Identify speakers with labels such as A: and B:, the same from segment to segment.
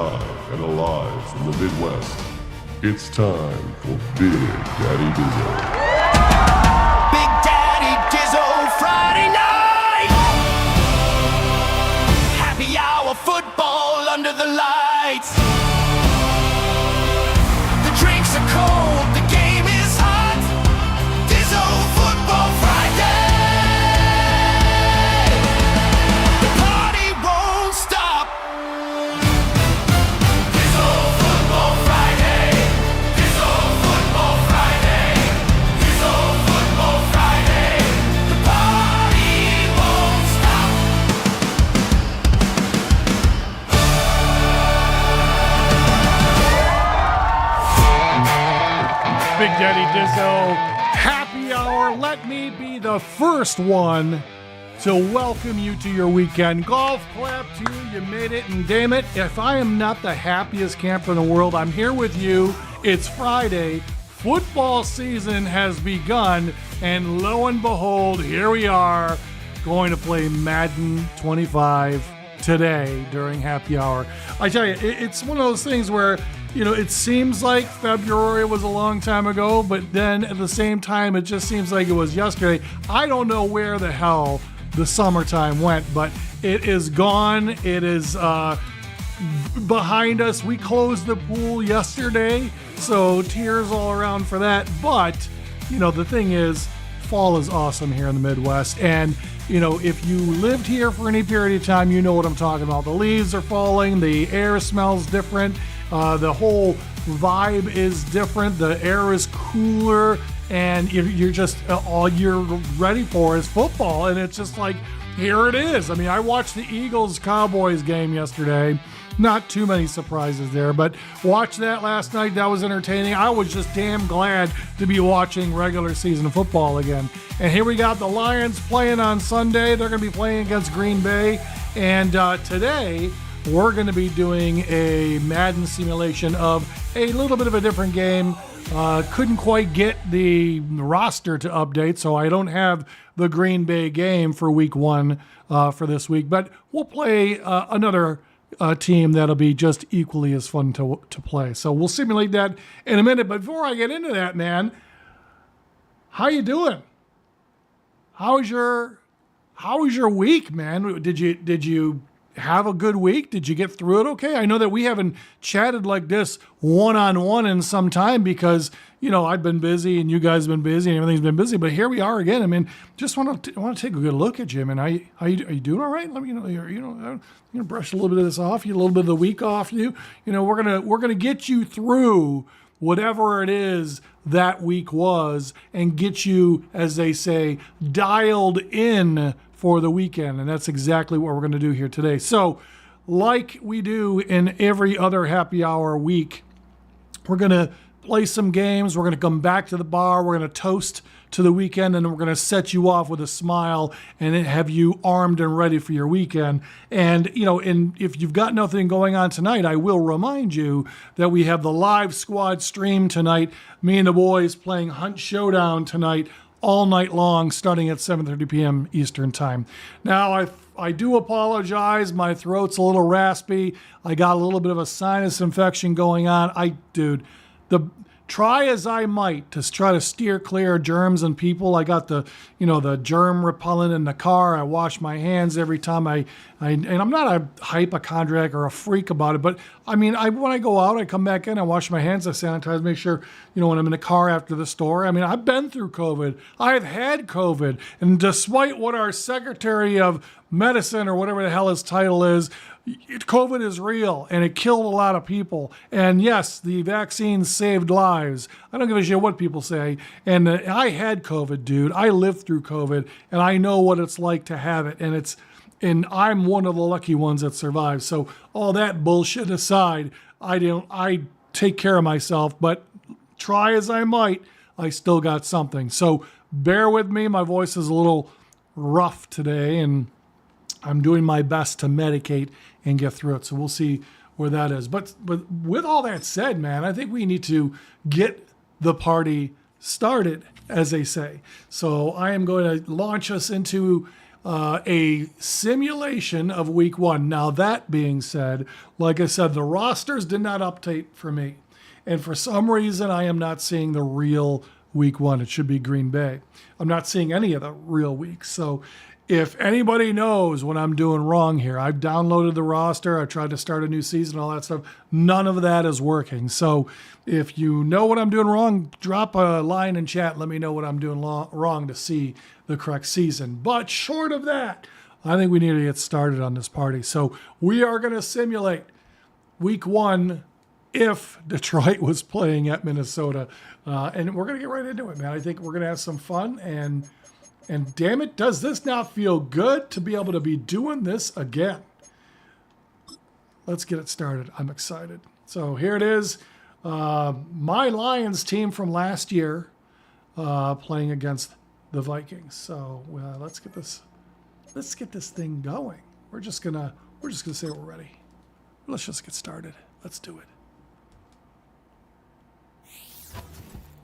A: live and alive from the Midwest. It's time for Big Daddy Dizzo.
B: Big Daddy Dizzo Friday night. Happy hour football under the lights. The drinks are cold, the game is hot. Dizzo Football Friday. The party won't stop. Dizzo Football Friday. Dizzo Football Friday. Dizzo Football Friday. The party won't stop.
C: Big Daddy Dizzo, happy hour. Let me be the first one to welcome you to your weekend. Golf clap to you. You made it, and damn it, if I am not the happiest camper in the world, I'm here with you. It's Friday. Football season has begun, and lo and behold, here we are going to play Madden 25 today during happy hour. I tell you, it's one of those things where, you know, it seems like February was a long time ago, but then at the same time, it just seems like it was yesterday. I don't know where the hell the summertime went, but it is gone. It is behind us. We closed the pool yesterday, so tears all around for that. But, you know, the thing is, fall is awesome here in the Midwest. And, you know, if you lived here for any period of time, you know what I'm talking about. The leaves are falling. The air smells different. The whole vibe is different. The air is cooler, and you're just all you're ready for is football. And it's just like, here it is. I mean, I watched the Eagles-Cowboys game yesterday. Not too many surprises there, but watched that last night. That was entertaining. I was just damn glad to be watching regular season football again. And here we got the Lions playing on Sunday. They're going to be playing against Green Bay. And today, we're going to be doing a Madden simulation of a little bit of a different game. Couldn't quite get the roster to update, so I don't have the Green Bay game for week one for this week. But we'll play another team that'll be just equally as fun to play. So we'll simulate that in a minute. But before I get into that, man, how you doing? How was your week, man? Did you have a good week? Did you get through it okay? I know that we haven't chatted like this one-on-one in some time because, you know, I've been busy and you guys have been busy and everything's been busy, but here we are again. I mean, just want to take a good look at you, man. Are you doing all right? Let me, I'm gonna brush a little bit of this off you, a little bit of the week off you. You know, we're gonna get you through whatever it is that week was and get you, as they say, dialed in for the weekend. And that's exactly what we're going to do here today. So like we do in every other happy hour week, we're going to play some games. We're going to come back to the bar. We're going to toast to the weekend, and we're going to set you off with a smile and have you armed and ready for your weekend. And, you know, if you've got nothing going on tonight, I will remind you that we have the live squad stream tonight. Me and the boys playing Hunt Showdown tonight, all night long, starting at 7:30 p.m. Eastern time. Now, I do apologize. My throat's a little raspy. I got a little bit of a sinus infection going on. Try as I might to try to steer clear of germs and people. I got the germ repellent in the car. I wash my hands every time and I'm not a hypochondriac or a freak about it, but I mean, when I go out, I come back in, I wash my hands, I sanitize, make sure, when I'm in the car after the store. I mean, I've been through COVID. I've had COVID. And despite what our Secretary of Medicine or whatever the hell his title is, COVID is real, and it killed a lot of people. And yes, the vaccine saved lives. I don't give a shit what people say. And I had COVID, dude. I lived through COVID, and I know what it's like to have it. And I'm one of the lucky ones that survived. So all that bullshit aside, I take care of myself. But try as I might, I still got something. So bear with me. My voice is a little rough today, and I'm doing my best to medicate and get through it. So we'll see where that is. But with all that said, man, I think we need to get the party started, as they say. So I am going to launch us into a simulation of week one. Now, that being said, like I said, the rosters did not update for me. And for some reason, I am not seeing the real week one. It should be Green Bay. I'm not seeing any of the real weeks. So if anybody knows what I'm doing wrong here, I've downloaded the roster. I tried to start a new season, all that stuff. None of that is working. So if you know what I'm doing wrong, drop a line in chat. Let me know what I'm doing wrong to see the correct season. But short of that, I think we need to get started on this party. So we are going to simulate week one if Detroit was playing at Minnesota. And we're going to get right into it, man. I think we're going to have some fun. And damn it, does this not feel good to be able to be doing this again? Let's get it started. I'm excited. So here it is. My Lions team from last year playing against the Vikings. So let's get this thing going. We're just gonna say we're ready. Let's just get started. Let's do it.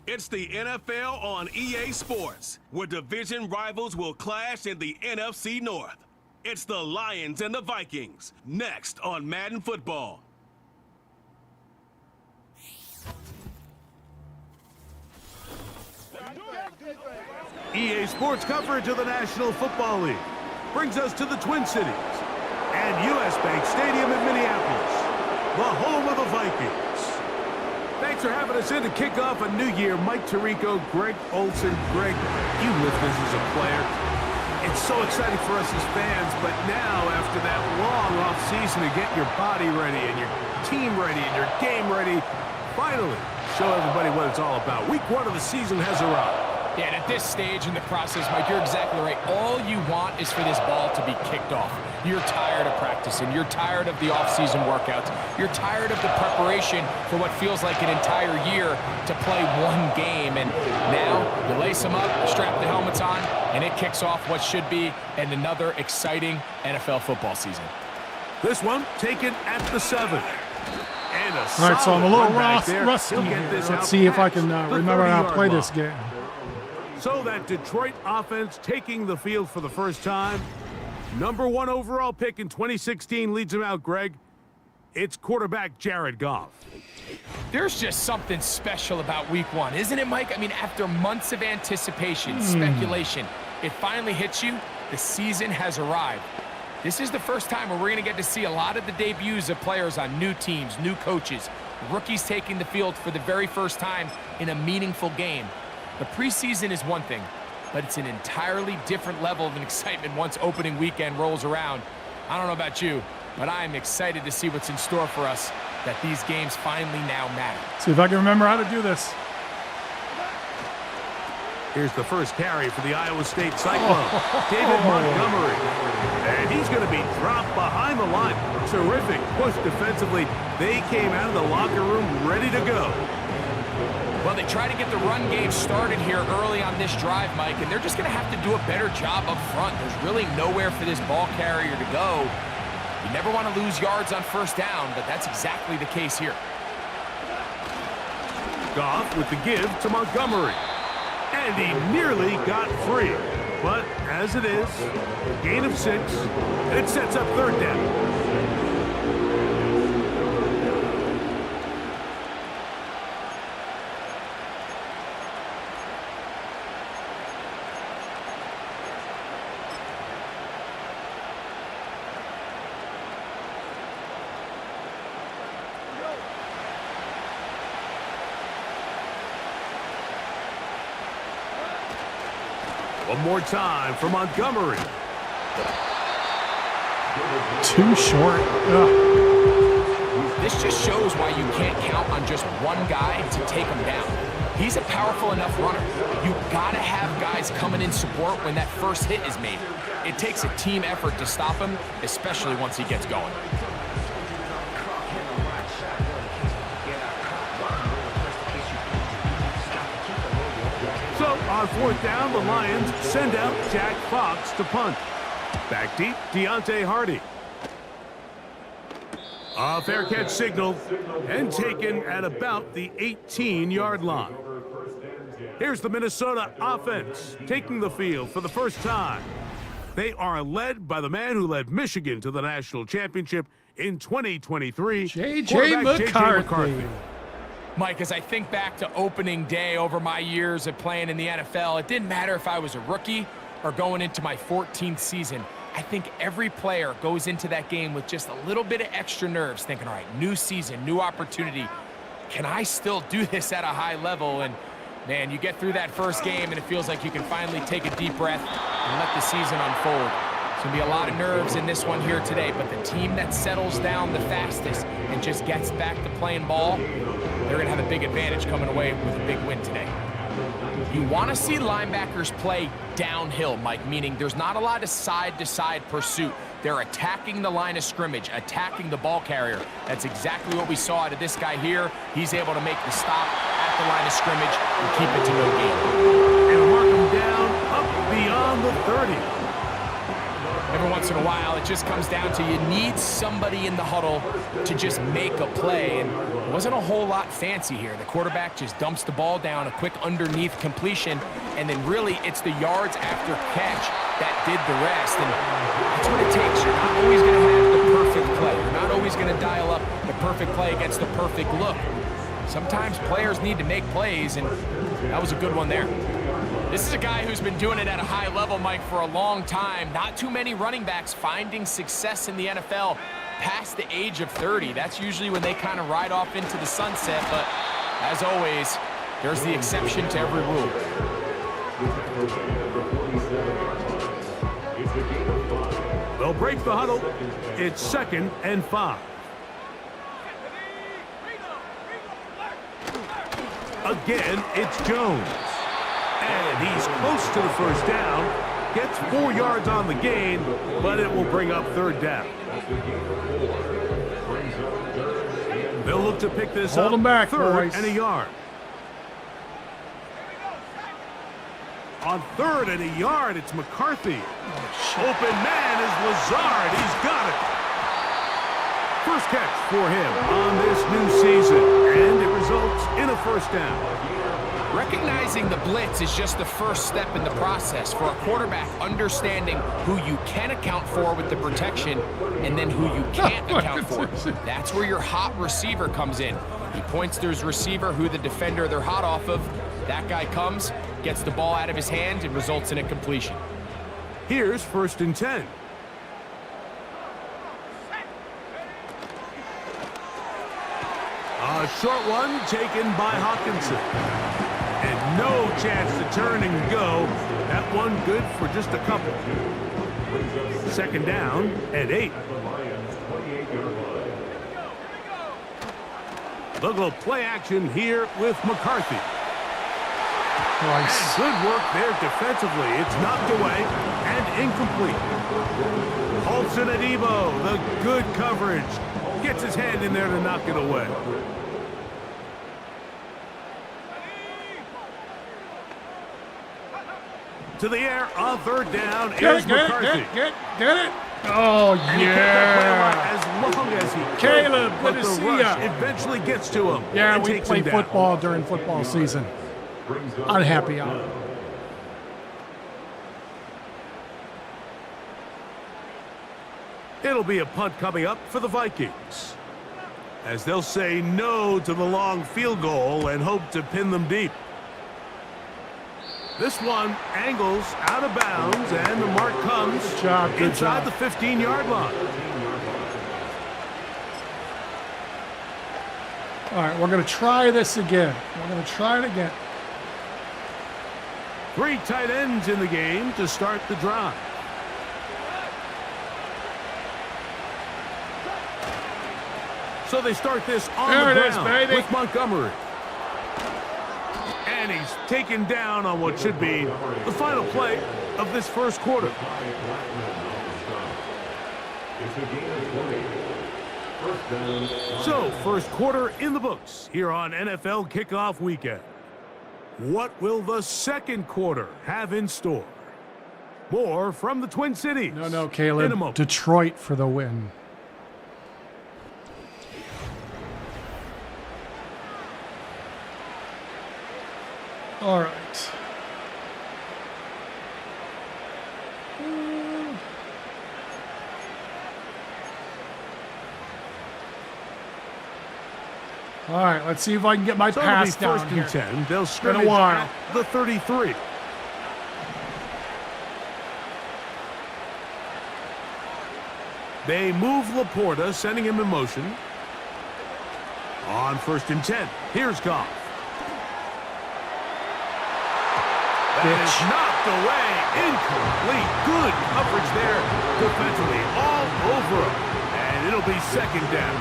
D: It's the NFL on EA Sports, where division rivals will clash in the NFC North. It's the Lions and the Vikings, next on Madden Football.
E: EA Sports coverage of the National Football League brings us to the Twin Cities and US Bank Stadium in Minneapolis, the home of the Vikings. Thanks for having us in to kick off a new year. Mike Tirico, Greg Olson. Greg, you lived this as a player. It's so exciting for us as fans, but now after that long off season to get your body ready and your team ready and your game ready, finally show everybody what it's all about. Week one of the season has arrived.
F: Yeah, and at this stage in the process, Mike, you're exactly right. All you want is for this ball to be kicked off. You're tired of practicing. You're tired of the off-season workouts. You're tired of the preparation for what feels like an entire year to play one game. And now you lace them up, strap the helmets on, and it kicks off what should be another exciting NFL football season.
E: This one taken at the 7. And a
C: All right, so I'm a little rusty
E: He'll
C: here.
E: get this
C: Let's
E: out
C: see if I
E: past
C: can
E: the
C: remember how to
E: 30-yard
C: play
E: line.
C: this game.
E: So that Detroit offense taking the field for the first time. Number 1 overall pick in 2016 leads him out, Greg. It's quarterback Jared Goff.
F: There's just something special about week one, isn't it, Mike? I mean, after months of anticipation, speculation, it finally hits you. The season has arrived. This is the first time where we're going to get to see a lot of the debuts of players on new teams, new coaches, rookies taking the field for the very first time in a meaningful game. The preseason is one thing, but it's an entirely different level of excitement once opening weekend rolls around. I don't know about you, but I'm excited to see what's in store for us, that these games finally now matter.
C: See if I can remember how to do this.
E: Here's the first carry for the Iowa State Cyclone, David Montgomery. And he's going to be dropped behind the line. Terrific push defensively. They came out of the locker room ready to go.
F: Well, they try to get the run game started here early on this drive, Mike, and they're just going to have to do a better job up front. There's really nowhere for this ball carrier to go. You never want to lose yards on first down, but that's exactly the case here.
E: Goff with the give to Montgomery. And he nearly got free. But as it is, gain of 6, and it sets up third down. One more time for Montgomery.
C: Too short. Ugh.
F: This just shows why you can't count on just one guy to take him down. He's a powerful enough runner. You gotta have guys coming in support when that first hit is made. It takes a team effort to stop him, especially once he gets going.
E: So on fourth down, the Lions send out Jack Fox to punt. Back deep, Deontay Hardy. A fair catch signaled and taken at about the 18-yard line. Here's the Minnesota offense taking the field for the first time. They are led by the man who led Michigan to the national championship in 2023,
C: J.J. McCarthy.
F: Mike, as I think back to opening day over my years of playing in the NFL, it didn't matter if I was a rookie or going into my 14th season. I think every player goes into that game with just a little bit of extra nerves, thinking, all right, new season, new opportunity. Can I still do this at a high level? And, man, you get through that first game, and it feels like you can finally take a deep breath and let the season unfold. It's going to be a lot of nerves in this one here today, but the team that settles down the fastest and just gets back to playing ball, they're going to have a big advantage coming away with a big win today. You want to see linebackers play downhill, Mike, meaning there's not a lot of side-to-side pursuit. They're attacking the line of scrimmage, attacking the ball carrier. That's exactly what we saw out of this guy here. He's able to make the stop at the line of scrimmage and keep it to no gain.
E: And mark him down up beyond the 30.
F: Every once in a while, it just comes down to you need somebody in the huddle to just make a play, and it wasn't a whole lot fancy here. The quarterback just dumps the ball down, a quick underneath completion, and then really it's the yards after catch that did the rest, and that's what it takes. You're not always going to have the perfect play. You're not always going to dial up the perfect play against the perfect look. Sometimes players need to make plays, and that was a good one there. This is a guy who's been doing it at a high level, Mike, for a long time. Not too many running backs finding success in the NFL past the age of 30. That's usually when they kind of ride off into the sunset, but as always, there's the exception to every rule.
E: They'll break the huddle. It's 2nd and 5. Again, it's Jones. And he's close to the first down. Gets 4 yards on the gain, but it will bring up 3rd down. They'll look to pick this up.
C: Hold him back,
E: 3rd
C: boys.
E: and a yard. On 3rd and a yard, it's McCarthy. Open man is Lazard. He's got it. First catch for him on this new season, and it results in a 1st down.
F: Recognizing the blitz is just the first step in the process for a quarterback, understanding who you can account for with the protection and then who you can't account for. That's where your hot receiver comes in. He points to his receiver, who the defender they're hot off of. That guy comes, gets the ball out of his hand, and results in a completion.
E: Here's 1st and 10. A short one taken by Hawkinson. And no chance to turn and go. That one good for just a couple. 2nd down and 8. They'll go play action here with McCarthy.
C: Nice.
E: Good work there defensively. It's knocked away and incomplete. Olsen and Ebo, the good coverage. Gets his hand in there to knock it away. To the air on 3rd down is McCarthy.
C: Get it. Oh,
E: And he kept that
C: yeah.
E: play alive as long as he could.
C: Caleb,
E: But
C: good to
E: the
C: see
E: rush
C: ya.
E: eventually gets to him.
C: Yeah,
E: and
C: we
E: takes
C: play
E: him down.
C: football during football season. Unhappy hour.
E: It'll be a punt coming up for the Vikings, as they'll say no to the long field goal and hope to pin them deep. This one angles out of bounds, and the mark comes
C: Good job.
E: inside the 15-yard line.
C: All right, we're going to try this again. We're going to try it again.
E: 3 tight ends in the game to start the drive. So they start this on
C: There
E: the
C: it is,
E: ground
C: baby.
E: with Montgomery. And he's taken down on what should be the final play of this first quarter. So, first quarter in the books here on NFL Kickoff Weekend. What will the second quarter have in store? More from the Twin Cities.
C: No,
E: in a
C: Caleb.
E: moment.
C: Detroit for the win. All right. All right, let's see if I can get my
E: So
C: pass
E: it'll be
C: down
E: first
C: here.
E: and 10. They'll
C: Been a
E: scrimmage
C: while.
E: at the 33. They move Laporta, sending him in motion. On first and 10, here's Goff. That is knocked away. Incomplete. Good coverage there defensively. All over him. And it'll be second down.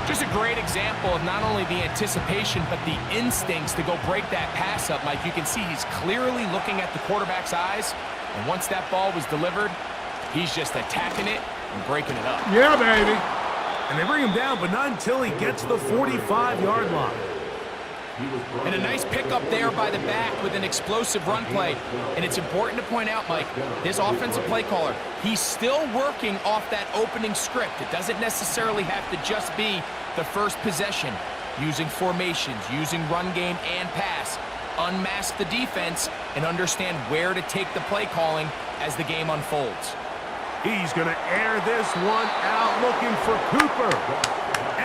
F: Just a great example of not only the anticipation, but the instincts to go break that pass up, Mike. You can see he's clearly looking at the quarterback's eyes. And once that ball was delivered, he's just attacking it and breaking it up.
C: Yeah, baby.
E: And they bring him down, but not until he gets the 45-yard line.
F: And a nice pickup there by the back with an explosive run play. And it's important to point out, Mike, this offensive play caller, he's still working off that opening script. It doesn't necessarily have to just be the first possession. Using formations, using run game and pass. Unmask the defense and understand where to take the play calling as the game unfolds.
E: He's going to air this one out, looking for Cooper.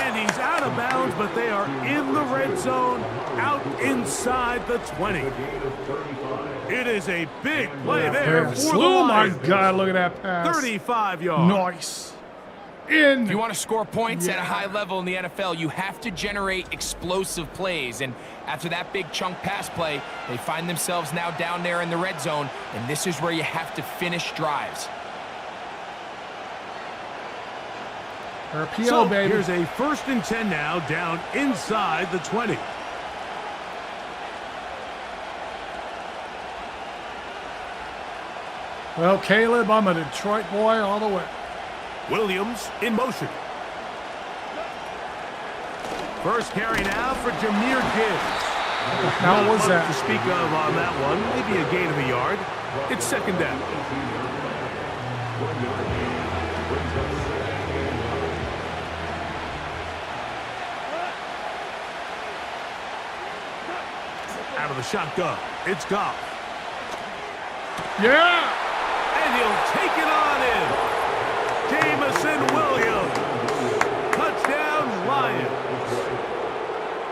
E: And he's out of bounds, but they are in the red zone, out inside the 20. It is a big play there for the
C: Oh, my
E: Lions.
C: God, look at that pass.
E: 35 yards.
C: Nice. In.
F: If you want to score points at a high level in the NFL, you have to generate explosive plays. And after that big chunk pass play, they find themselves now down there in the red zone. And this is where you have to finish drives.
C: RPO,
E: So
C: baby.
E: here's a first and 10 now, down inside the 20.
C: Well, Caleb, I'm a Detroit boy all the way.
E: Williams in motion. First carry now for Jahmyr Gibbs.
C: How was
E: Not much
C: that?
E: to speak of on that one. Maybe a gain of a yard. It's second down. Out of the shotgun, it's Goff.
C: Yeah.
E: And he'll take it on in. Jamison Williams. Touchdown, Lions.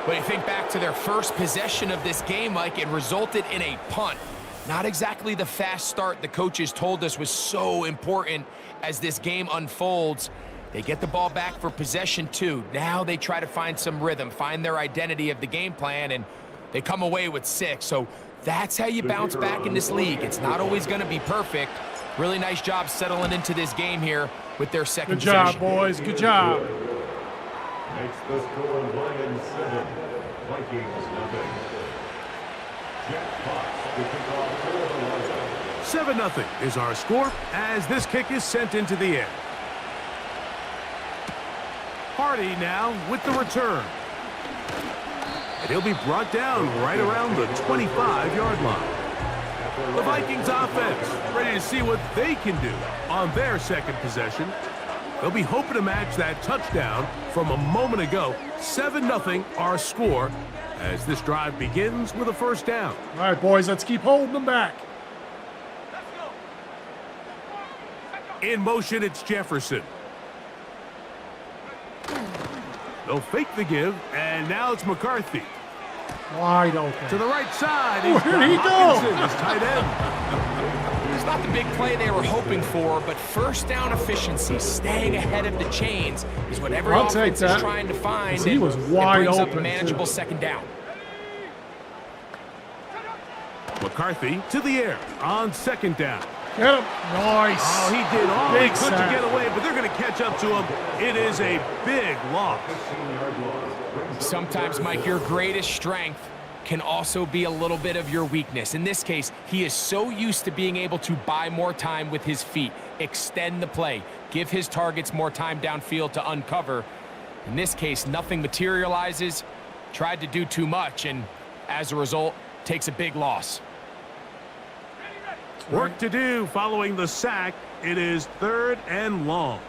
F: When you think back to their first possession of this game, Mike, it resulted in a punt. Not exactly the fast start the coaches told us was so important as this game unfolds. They get the ball back for possession 2. Now they try to find some rhythm, find their identity of the game plan, and they come away with 6. So that's how you bounce back in this league. It's not always going to be perfect. Really nice job settling into this game here with their second
C: Good job,
F: possession.
C: boys. Good job.
A: Makes the score Lions 7, Vikings nothing. Jack Fox to kick off for the Lions.
E: 7-0 is our score as this kick is sent into the air. Hardy now with the return. And he'll be brought down right around the 25-yard line. The Vikings offense ready to see what they can do on their second possession. They'll be hoping to match that touchdown from a moment ago. 7-0 our score as this drive begins with a first down.
C: All right, boys, let's keep holding them back.
E: In motion, it's Jefferson. They'll fake the give, and now it's McCarthy.
C: Wide open.
E: To the right side, he's
C: Where'd he
E: got
C: go?
E: Hawkinson, his tight end.
F: It's not the big play they were hoping for, but first down efficiency, staying ahead of the chains, is what every
C: I'll take
F: offense
C: that.
F: is trying to find.
C: He
F: and
C: was
F: it
C: wide
F: brings up
C: open,
F: a manageable
C: too.
F: second down.
E: McCarthy to the air on second down.
C: Get him. Nice.
E: Oh, he did all he
C: Big
E: could to
C: sack.
E: get away, but they're going to catch up to him. It is a big loss.
F: Sometimes, Mike, your greatest strength can also be a little bit of your weakness. In this case, he is so used to being able to buy more time with his feet, extend the play, give his targets more time downfield to uncover. In this case, nothing materializes, tried to do too much, and as a result, takes a big loss.
E: Work to do following the sack. It is third and long.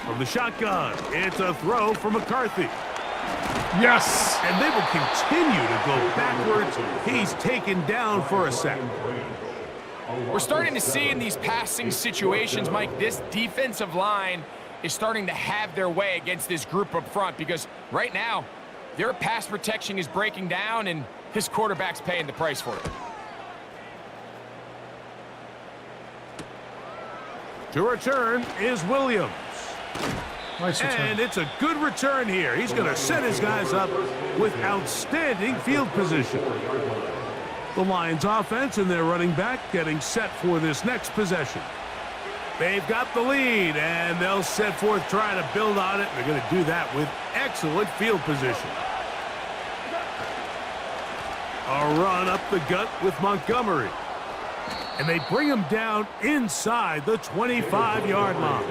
E: From the shotgun, it's a throw for McCarthy.
C: Yes.
E: And they will continue to go backwards. He's taken down for a sack.
F: We're starting to see in these passing situations, Mike, this defensive line is starting to have their way against this group up front, because right now, their pass protection is breaking down, and his quarterback's paying the price for it.
E: To return is Williams.
C: Nice return.
E: And it's a good return here. He's going to set his guys up with outstanding field position. The Lions offense and their running back getting set for this next possession. They've got the lead, and they'll set forth trying to build on it. They're going to do that with excellent field position. A run up the gut with Montgomery. And they bring him down inside the 25-yard line.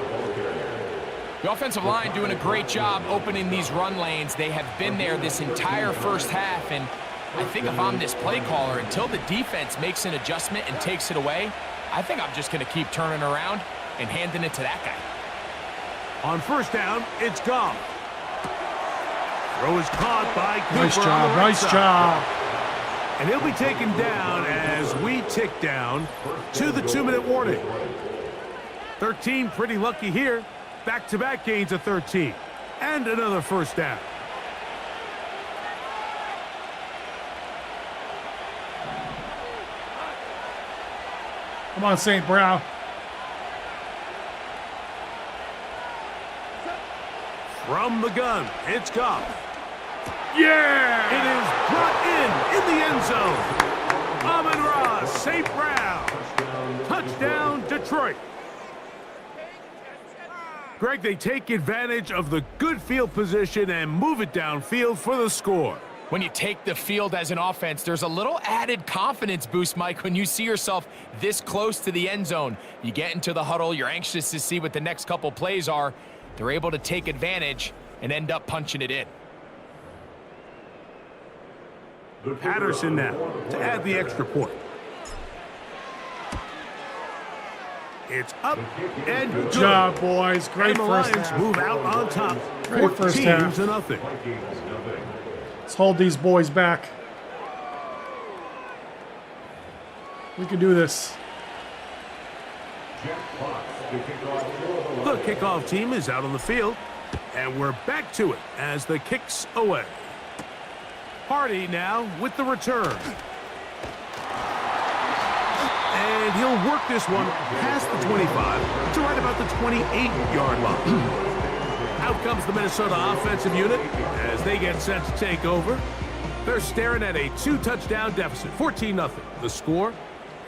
F: The offensive line doing a great job opening these run lanes. They have been there this entire first half, and I think if I'm this play caller, until the defense makes an adjustment and takes it away, I think I'm just going to keep turning around and handing it to that guy.
E: On first down, it's Goff. Throw is caught by Cooper.
C: Nice job, nice job.
E: And he'll be taken down as we tick down to the 2-minute warning. 13 pretty lucky here. Back-to-back gains of 13. And another first down.
C: Come on, St. Brown.
E: From the gun, it's Goff.
C: Yeah!
E: It is brought in the end zone. Amon-Ra St. Brown. Touchdown, Detroit. Greg, they take advantage of the good field position and move it downfield for the score.
F: When you take the field as an offense, there's a little added confidence boost, Mike, when you see yourself this close to the end zone. You get into the huddle, you're anxious to see what the next couple plays are. They're able to take advantage and end up punching it in.
E: Patterson now to add the extra point. It's up and good.
C: Good job, boys. Great
E: and the
C: first
E: Lions
C: half.
E: move out on top.
C: Great first half.
E: 14-0.
C: Let's hold these boys back. We can do this.
E: The kickoff team is out on the field, and we're back to it as the kick's away. Hardy now with the return. And he'll work this one past the 25 to right about the 28-yard line. Out comes the Minnesota offensive unit as they get set to take over. They're staring at a 2-touchdown deficit, 14-0. The score.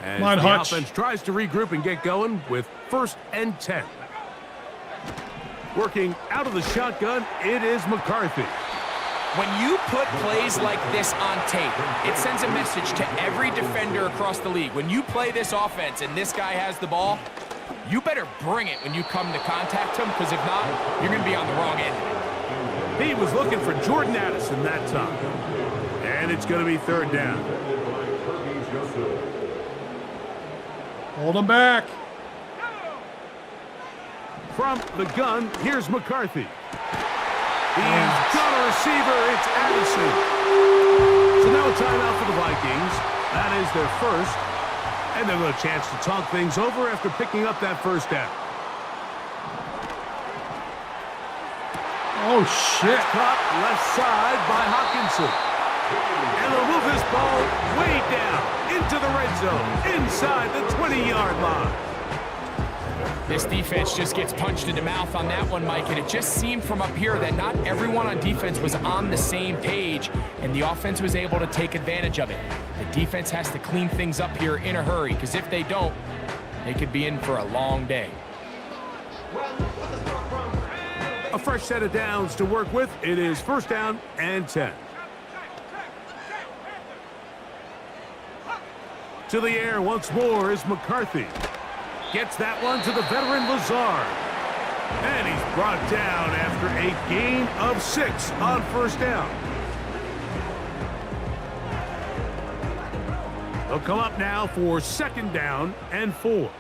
E: As
C: Come on,
E: the
C: Hutch.
E: offense tries to regroup and get going with 1st and 10. Working out of the shotgun, it is McCarthy.
F: When you put plays like this on tape, it sends a message to every defender across the league. When you play this offense and this guy has the ball, you better bring it when you come to contact him, because if not, you're going to be on the wrong end.
E: He was looking for Jordan Addison that time. And it's going to be 3rd down.
C: Hold them back.
E: From the gun, here's McCarthy. He's got a receiver, it's Addison. So now a timeout for the Vikings. That is their first. And they'll have a chance to talk things over after picking up that first down.
C: Oh, shit.
E: Caught left side by Hawkinson. And they'll move this ball way down into the red zone, inside the 20-yard line.
F: This defense just gets punched in the mouth on that one, Mike, and it just seemed from up here that not everyone on defense was on the same page, and the offense was able to take advantage of it. The defense has to clean things up here in a hurry, because if they don't, they could be in for a long day.
E: A fresh set of downs to work with. It is 1st down and 10. To the air once more is McCarthy. Gets that one to the veteran Lazard. And he's brought down after a gain of 6 on 1st down. They'll come up now for 2nd down and 4.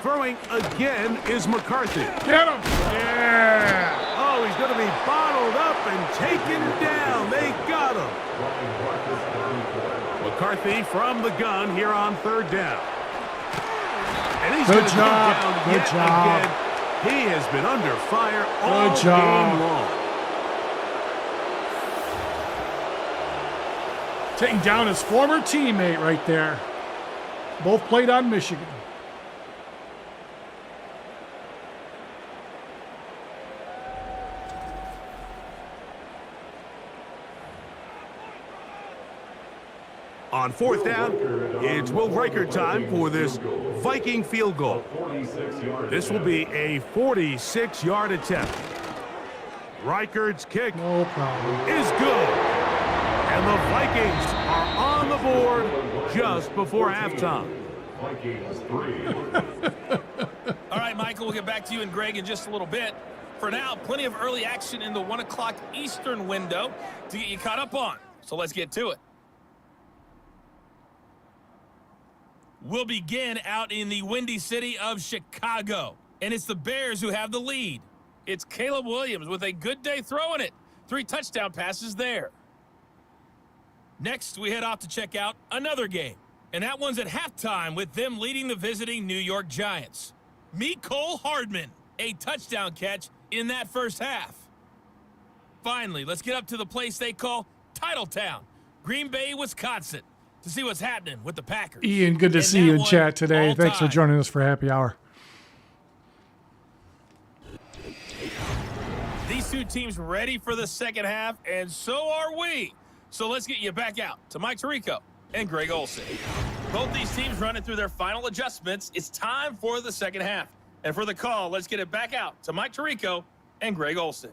E: Throwing again is McCarthy.
C: Get him. Yeah.
E: Oh, he's going to be bottled up and taken down. They got him. McCarthy from the gun here on 3rd down. And he's
C: Good
E: gonna go
C: job.
E: down
C: Good
E: yet
C: job.
E: again. He has been under fire all
C: Good job.
E: game long.
C: Taking down his former teammate right there. Both played on Michigan.
E: On fourth down, it's Will Reichert time for this Viking field goal. This will be a 46-yard attempt. Reichert's kick
C: No problem.
E: is good. And the Vikings are on the board just before halftime.
A: Vikings 3.
G: All right, Michael, we'll get back to you and Greg in just a little bit. For now, plenty of early action in the 1 o'clock Eastern window to get you caught up on. So let's get to it. We'll begin out in the windy city of Chicago. And it's the Bears who have the lead. It's Caleb Williams with a good day throwing it. 3 touchdown passes there. Next, we head off to check out another game. And that one's at halftime with them leading the visiting New York Giants. Mecole Hardman, a touchdown catch in that first half. Finally, let's get up to the place they call Titletown, Green Bay, Wisconsin, to see what's happening with the Packers.
C: Ian, good to see you in chat today. Thanks for joining us for happy hour.
G: These two teams ready for the second half, and so are we. So let's get you back out to Mike Tirico and Greg Olsen. Both these teams running through their final adjustments. It's time for the second half. And for the call, let's get it back out to Mike Tirico and Greg Olsen.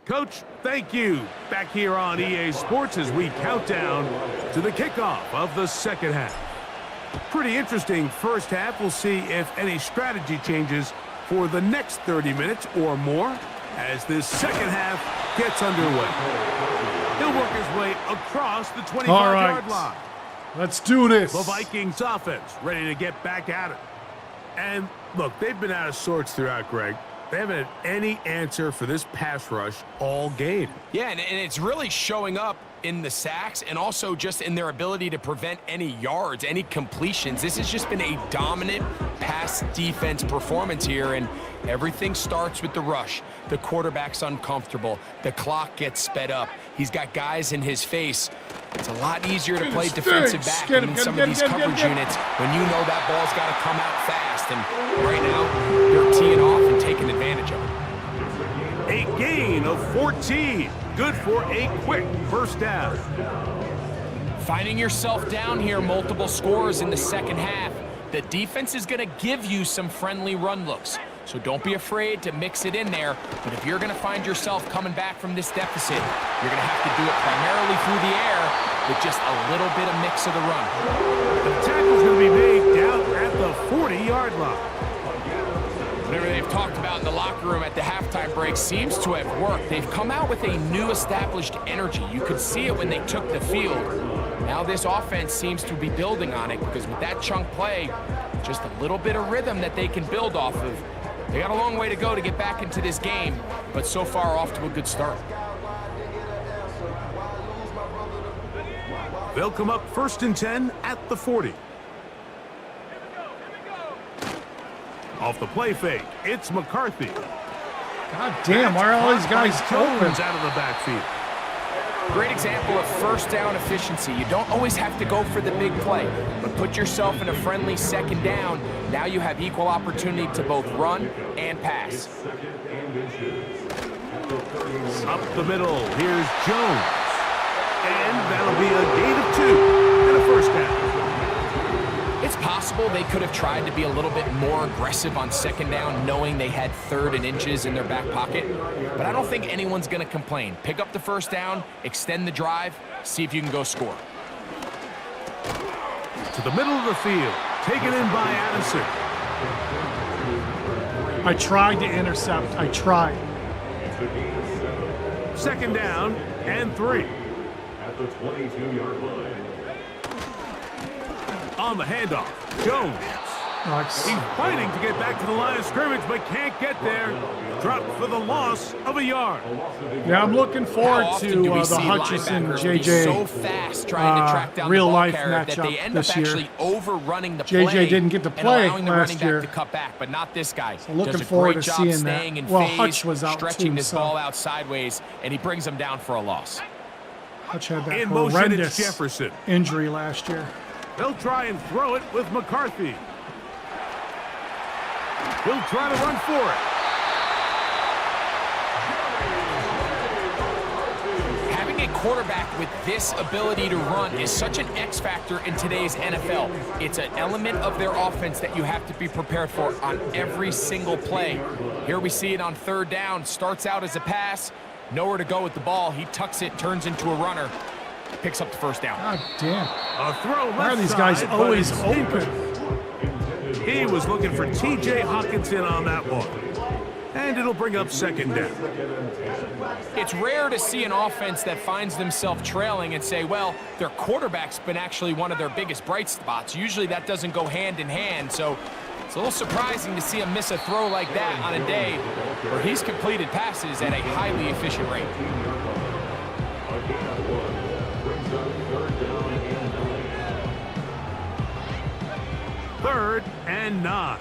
E: Coach, thank you. Back here on EA Sports as we count down to the kickoff of the second half. Pretty interesting first half. We'll see if any strategy changes for the next 30 minutes or more as this second half gets underway. He'll work his way across the 25-yard line.
C: Let's do this.
E: The Vikings offense ready to get back at it. And look, they've been out of sorts throughout, Greg. They haven't had any answer for this pass rush all game.
F: Yeah, and it's really showing up in the sacks and also just in their ability to prevent any yards, any completions. This has just been a dominant pass defense performance here, and everything starts with the rush. The quarterback's uncomfortable. The clock gets sped up. He's got guys in his face. It's a lot easier to play defensive back in some of these coverage units when you know that ball's got to come out fast. And right now, they're teeing off and taking advantage of it.
E: A gain of 14. Good for a quick first down.
F: Finding yourself down here, multiple scores in the second half. The defense is going to give you some friendly run looks. So don't be afraid to mix it in there. But if you're going to find yourself coming back from this deficit, you're going to have to do it primarily through the air with just a little bit of mix of the run.
E: The tackle's going to be made down at the 40-yard line.
F: Whatever they've talked about in the locker room at the halftime break seems to have worked. They've come out with a new established energy. You could see it when they took the field. Now this offense seems to be building on it because with that chunk play, just a little bit of rhythm that they can build off of. They got a long way to go to get back into this game, but so far off to a good start.
E: They'll come up 1st and 10 at the 40. Off the play fake, it's McCarthy.
C: God damn, why are all these guys open?
E: Jones out of the backfield.
F: Great example of first down efficiency. You don't always have to go for the big play, but put yourself in a friendly second down. Now you have equal opportunity to both run and pass.
E: Up the middle, here's Jones. And that'll be a gain of 2 and a first down.
F: It's possible they could have tried to be a little bit more aggressive on second down, knowing they had 3rd and inches in their back pocket. But I don't think anyone's going to complain. Pick up the first down, extend the drive, see if you can go score.
E: To the middle of the field, taken in by Addison.
C: I tried to intercept. I tried.
E: Second down and 3.
A: At the 22-yard line.
E: On the handoff, Jones.
C: Nice.
E: He's fighting to get back to the line of scrimmage, but can't get there. Dropped for the loss of a yard.
C: Yeah, I'm looking
F: How
C: forward
F: often
C: to
F: do we
C: the
F: see
C: Hutchinson
F: linebackers be
C: JJ
F: so fast trying to track down
C: real
F: the ball
C: life
F: carrier that they
C: matchup
F: end up
C: this year.
F: actually overrunning the
C: JJ
F: play
C: didn't get to
F: and
C: play
F: allowing the
C: last
F: running
C: year.
F: back to cut back, but not this guy.
C: So looking
F: Does a
C: forward
F: great
C: to
F: job
C: seeing
F: staying
C: that.
F: in
C: Well,
F: phase,
C: Hutch was out
F: stretching
C: too,
F: this
C: so.
F: ball out sideways, and he brings him down for a loss.
C: Hutch had that
E: In motion,
C: horrendous
E: it's Jefferson.
C: injury last year.
E: They'll try and throw it with McCarthy. He'll try to run for it.
F: Having a quarterback with this ability to run is such an X factor in today's NFL. It's an element of their offense that you have to be prepared for on every single play. Here we see it on third down. Starts out as a pass. Nowhere to go with the ball. He tucks it, turns into a runner. Picks up the first down.
C: God damn.
E: A throw left
C: Why are these guys
E: side, but
C: always
E: it's
C: open?
E: He was looking for T.J. Hawkinson on that one. And it'll bring up second down.
F: It's rare to see an offense that finds themselves trailing and say, well, their quarterback's been actually one of their biggest bright spots. Usually that doesn't go hand in hand, so it's a little surprising to see him miss a throw like that on a day where he's completed passes at a highly efficient rate.
E: Third and 9.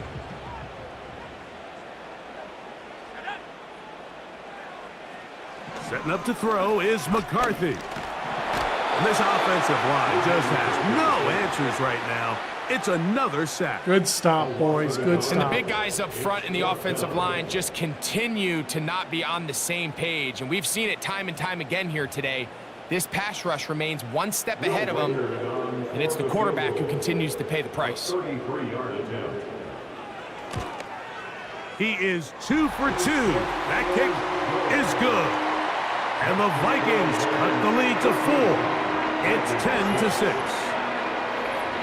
E: Setting up to throw is McCarthy. And this offensive line just has no answers right now. It's another sack.
C: Good stop, boys. Good
F: And the
C: stop.
F: big guys up front in the offensive line just continue to not be on the same page. And we've seen it time and time again here today. This pass rush remains one step ahead of them, and it's the quarterback who continues to pay the price.
A: 33-yard attempt.
E: He is 2 for 2. That kick is good. And the Vikings cut the lead to 4. It's 10-6.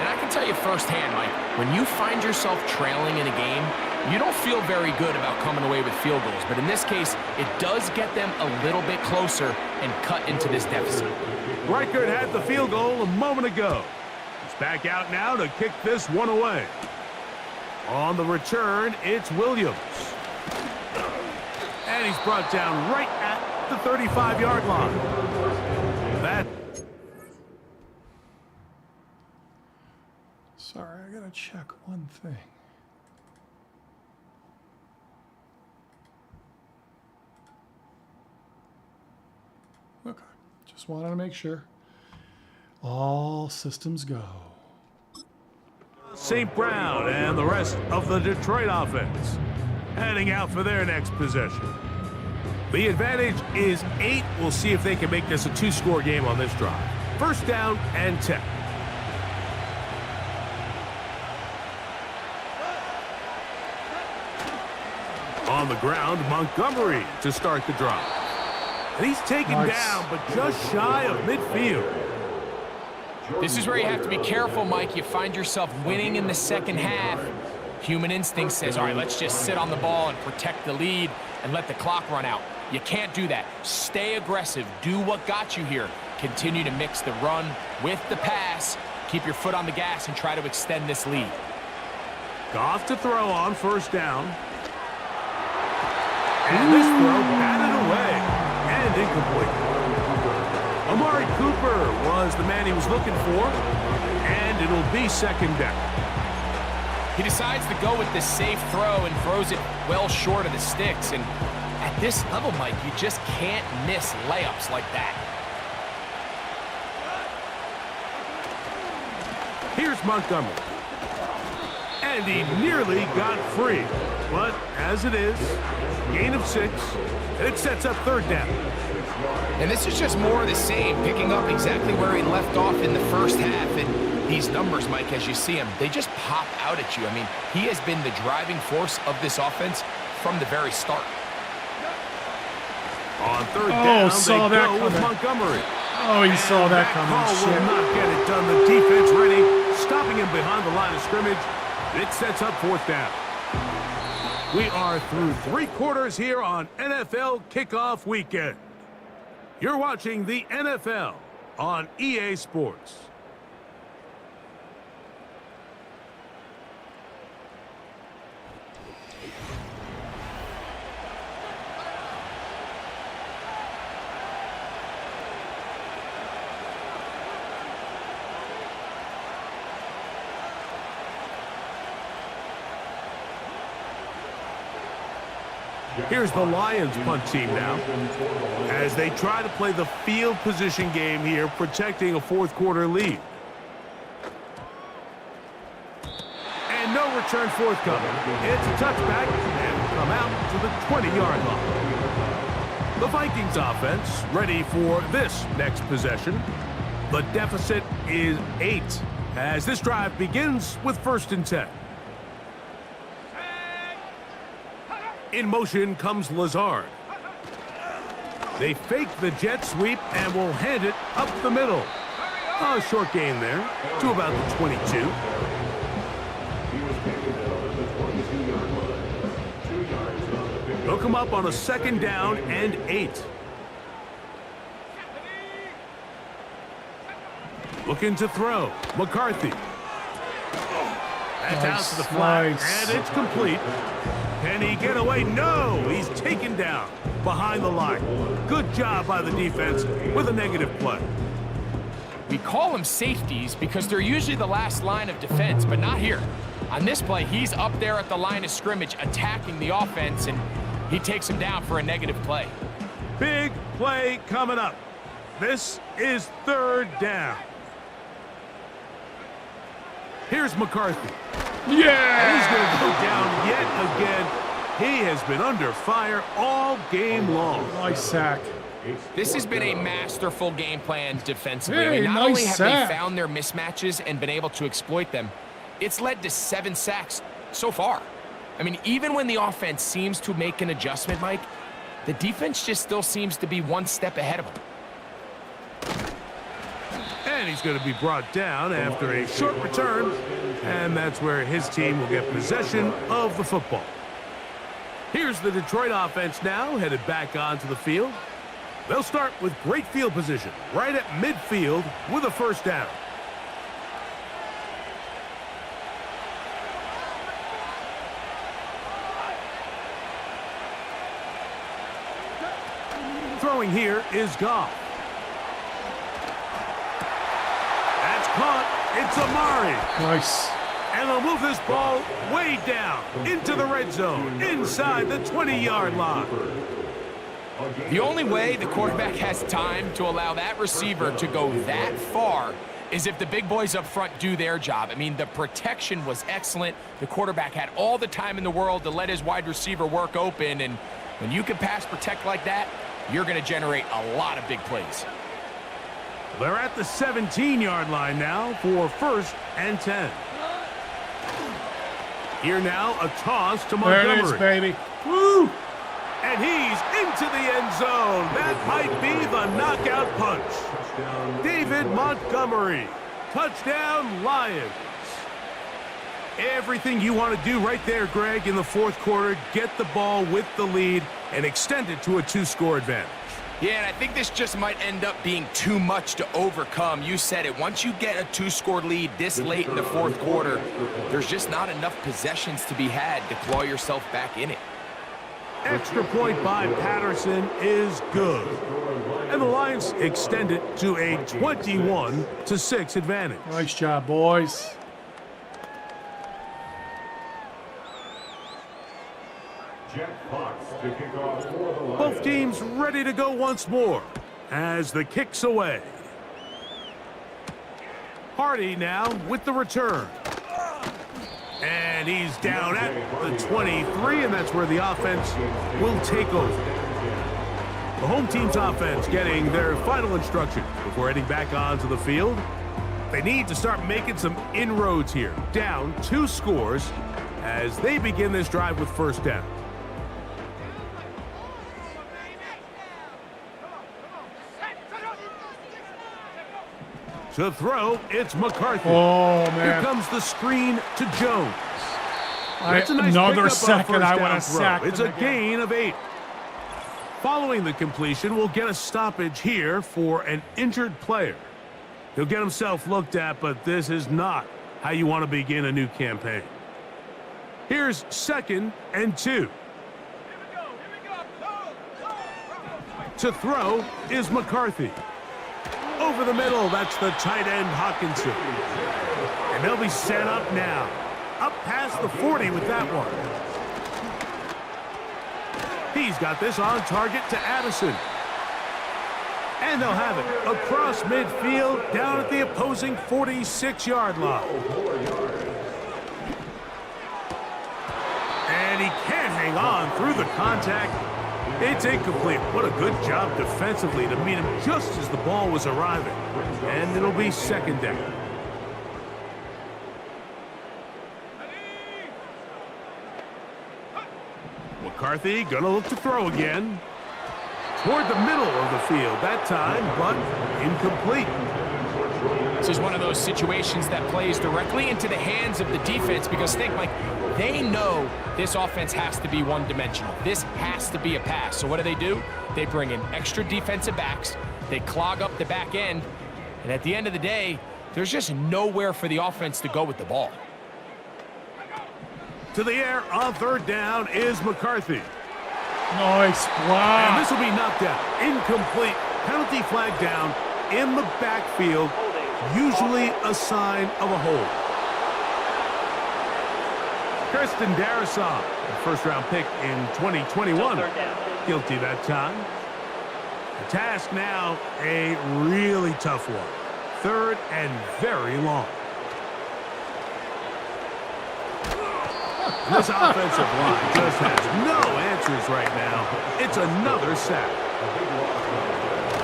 F: And I can tell you firsthand, Mike, when you find yourself trailing in a game, you don't feel very good about coming away with field goals. But in this case, it does get them a little bit closer and cut into this deficit.
E: Reichert had the field goal a moment ago. He's back out now to kick this one away. On the return, it's Williams. And he's brought down right at the 35-yard line. That.
C: Sorry, I gotta check one thing. Okay, just wanted to make sure. All systems go.
E: St. Brown and the rest of the Detroit offense heading out for their next possession. The advantage is 8. We'll see if they can make this a 2-score game on this drive. First down and 10. On the ground, Montgomery to start the drive. And he's taken down, but just shy of midfield.
F: This is where you have to be careful, Mike. You find yourself winning in the second half. Human instinct says, all right, let's just sit on the ball and protect the lead and let the clock run out. You can't do that. Stay aggressive. Do what got you here. Continue to mix the run with the pass. Keep your foot on the gas and try to extend this lead.
E: Goff to throw on first down. And this throw batted away and incomplete. Amari Cooper was the man he was looking for, and it'll be second down.
F: He decides to go with this safe throw and throws it well short of the sticks. And at this level, Mike, you just can't miss layups like that.
E: Here's Montgomery. And he nearly got free. But as it is, gain of 6, and it sets up third down.
F: And this is just more of the same, picking up exactly where he left off in the first half. And these numbers, Mike, as you see them, they just pop out at you. I mean, he has been the driving force of this offense from the very start.
E: On third down,
C: saw
E: they
C: that
E: go with
C: coming.
E: Montgomery.
C: Oh, he saw that
E: Call
C: coming.
E: will
C: Shit.
E: not get it done. The defense ready, stopping him behind the line of scrimmage. It sets up fourth down. We are through 3 quarters here on NFL Kickoff Weekend. You're watching the NFL on EA Sports. Here's the Lions punt team now, as they try to play the field position game here, protecting a fourth quarter lead. And no return forthcoming. It's a touchback and will come out to the 20-yard line. The Vikings offense ready for this next possession. The deficit is 8 as this drive begins with 1st and 10. In motion comes Lazard. They fake the jet sweep and will hand it up the middle. A short gain there to about the 22.
A: He was taken down at the 22-yard line. 2 yards on the pickup.
E: They'll come up on a 2nd down and 8. Looking to throw. McCarthy. That's out to the flat,
C: nice.
E: and it's complete. Can he get away? No! He's taken down behind the line. Good job by the defense with a negative play.
F: We call them safeties because they're usually the last line of defense, but not here. On this play, he's up there at the line of scrimmage attacking the offense, and he takes him down for a negative play.
E: Big play coming up. This is 3rd down. Here's McCarthy.
C: Yeah!
E: And he's going to go down yet again. He has been under fire all game long.
C: Nice sack.
F: This has been a masterful game plan defensively.
C: Hey,
F: not
C: nice
F: only have
C: sack.
F: they found their mismatches and been able to exploit them, it's led to 7 sacks so far. I mean, even when the offense seems to make an adjustment, Mike, the defense just still seems to be one step ahead of them.
E: And he's going to be brought down after a short return, and that's where his team will get possession of the football. Here's the Detroit offense now, headed back onto the field. They'll start with great field position, right at midfield with a 1st down. Throwing here is Goff. That's caught. It's Amari.
C: Nice.
E: And they'll move this ball way down into the red zone, inside the 20-yard line.
F: The only way the quarterback has time to allow that receiver to go that far is if the big boys up front do their job. I mean, the protection was excellent. The quarterback had all the time in the world to let his wide receiver work open, and when you can pass protect like that, you're going to generate a lot of big plays.
E: They're at the 17-yard line now for 1st and 10. Here now, a toss to Montgomery.
C: There it is, baby. Woo!
E: And he's into the end zone. That might be the knockout punch. David Montgomery. Touchdown, Lions. Everything you want to do right there, Greg, in the 4th quarter. Get the ball with the lead and extend it to a 2-score advantage.
F: Yeah, and I think this just might end up being too much to overcome. You said it. Once you get a 2-score lead this late in the 4th quarter, there's just not enough possessions to be had to claw yourself back in it.
E: Extra point by Patterson is good. And the Lions extend it to a 21-6 advantage.
C: Nice job, boys.
A: Jack Fox to kick off for the Lions.
E: Both teams ready to go once more as the kick's away. Hardy now with the return. And he's down at the 23, and that's where the offense will take over. The home team's offense getting their final instructions before heading back onto the field. They need to start making some inroads here. Down 2 scores as they begin this drive with 1st down. To throw, it's McCarthy.
C: Oh, man.
E: Here comes the screen to Jones. That's a nice
C: Another
E: pickup on a
C: second, I
E: first
C: would
E: down
C: have
E: throw.
C: sacked
E: It's
C: him
E: a
C: again.
E: gain of 8. Following the completion, we'll get a stoppage here for an injured player. He'll get himself looked at, but this is not how you want to begin a new campaign. Here's 2nd and 2. To throw is McCarthy. Over the middle, that's the tight end Hawkinson. And they'll be set up now. Up past the 40 with that one. He's got this on target to Addison. And they'll have it across midfield down at the opposing 46-yard line. And he can't hang on through the contact. It's incomplete. What a good job defensively to meet him just as the ball was arriving. And it'll be second down. McCarthy gonna look to throw again. Toward the middle of the field that time, but incomplete.
F: This is one of those situations that plays directly into the hands of the defense because think, Mike, they know this offense has to be one-dimensional. This has to be a pass. So what do? They bring in extra defensive backs. They clog up the back end. And at the end of the day, there's just nowhere for the offense to go with the ball.
E: To the air on third down is McCarthy.
C: Nice block.
E: And this will be knocked out. Incomplete. Penalty flag down in the backfield. Usually a sign of a hold. Kirsten Darrisaw, the first-round pick in 2021. Guilty that time. The task now, a really tough one. Third and very long. This offensive line just has no answers right now. It's another sack.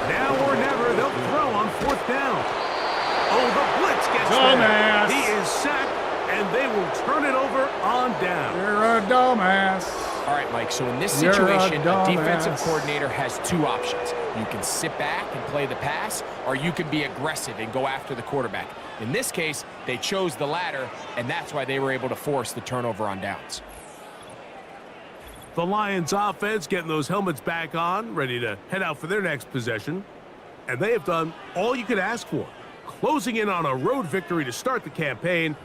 E: Now or never, they'll throw on fourth down. Oh, the blitz gets there. He is sacked, and they will turn it over on down.
C: You're a dumbass.
F: All right, Mike, so in this situation, a defensive coordinator has two options. You can sit back and play the pass, or you can be aggressive and go after the quarterback. In this case, they chose the latter, and that's why they were able to force the turnover on downs.
E: The Lions offense getting those helmets back on, ready to head out for their next possession. And they have done all you could ask for, closing in on a road victory to start the campaign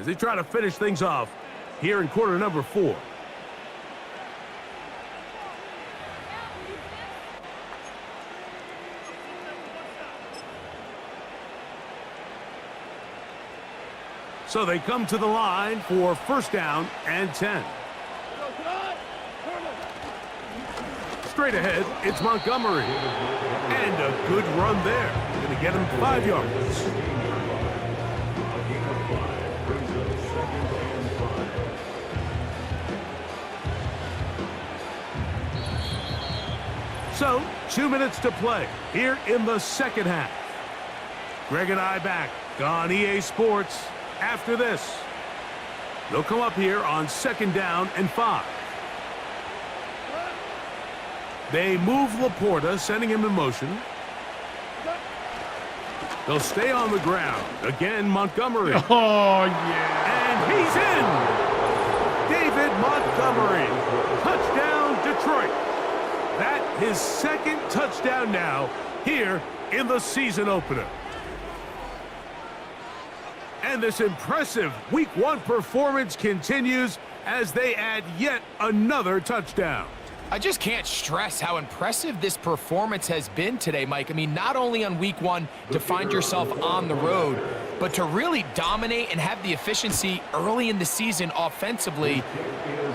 E: as they try to finish things off here in quarter number 4. So they come to the line for first down and 10. Straight ahead, it's Montgomery. And a good run there. Going to get him 5 yards. So, 2 minutes to play here in the second half. Greg and I back on EA Sports. After this, they'll come up here on second down and 5. They move Laporta, sending him in motion. They'll stay on the ground. Again, Montgomery.
C: Oh, yeah.
E: And he's in. David Montgomery. Touchdown, Detroit. That his second touchdown now here in the season opener. And this impressive Week 1 performance continues as they add yet another touchdown.
F: I just can't stress how impressive this performance has been today, Mike. I mean, not only on Week 1 to find yourself on the road, but to really dominate and have the efficiency early in the season offensively.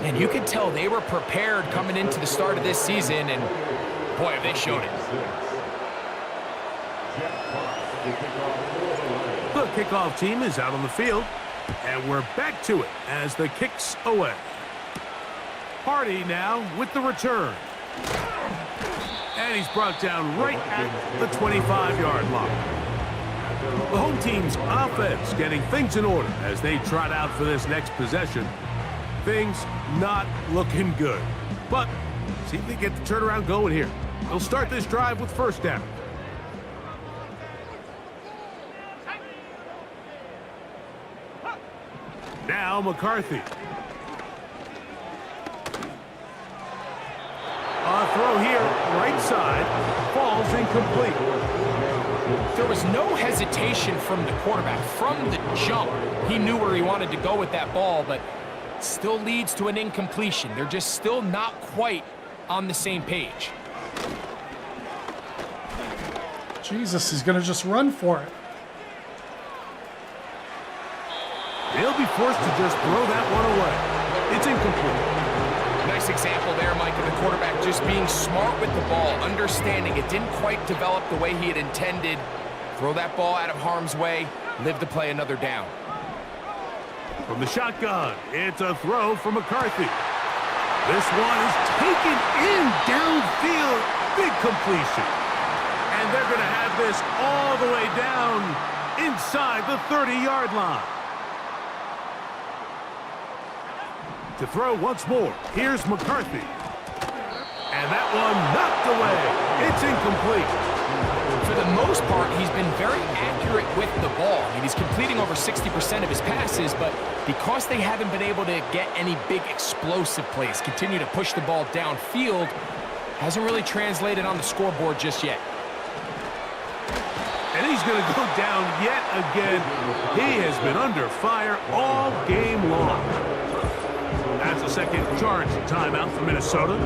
F: And you can tell they were prepared coming into the start of this season, and boy, have they showed it.
E: The kickoff team is out on the field, and we're back to it as the kick's away. Hardy now with the return. And he's brought down right at the 25-yard line. The home team's offense getting things in order as they trot out for this next possession. Things not looking good. But see if they get the turnaround going here. They'll start this drive with first down. Now McCarthy. A throw here, right side, falls incomplete.
F: There was no hesitation from the quarterback. From the jump, he knew where he wanted to go with that ball, but still leads to an incompletion. They're just still not quite on the same page.
C: Jesus, he's going to just run for it.
E: They'll be forced to just throw that one away. It's incomplete.
F: Nice example there, Mike, of the quarterback just being smart with the ball, understanding it didn't quite develop the way he had intended. Throw that ball out of harm's way, live to play another down.
E: From the shotgun, it's a throw for McCarthy. This one is taken in downfield. Big completion. And they're going to have this all the way down inside the 30-yard line. To throw once more, here's McCarthy. And that one knocked away. It's incomplete.
F: For the most part, he's been very accurate with the ball. I mean, he's completing over 60% of his passes, but because they haven't been able to get any big explosive plays, continue to push the ball downfield, hasn't really translated on the scoreboard just yet.
E: And he's going to go down yet again. He has been under fire all game long. That's a second charge timeout for Minnesota.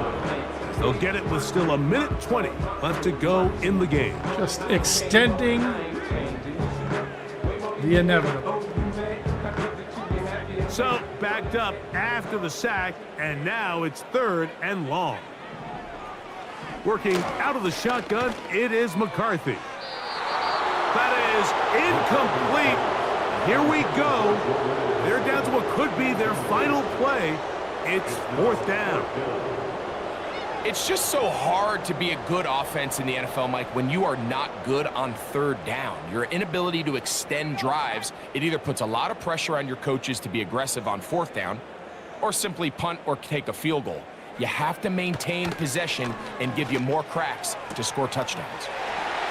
E: They'll get it with still 1:20 left to go in the game.
C: Just extending the inevitable.
E: So, backed up after the sack, and now it's 3rd and long. Working out of the shotgun, it is McCarthy. That is incomplete. Here we go. They're down to what could be their final play. It's 4th down.
F: It's just so hard to be a good offense in the NFL, Mike, when you are not good on 3rd down. Your inability to extend drives, it either puts a lot of pressure on your coaches to be aggressive on 4th down or simply punt or take a field goal. You have to maintain possession and give you more cracks to score touchdowns.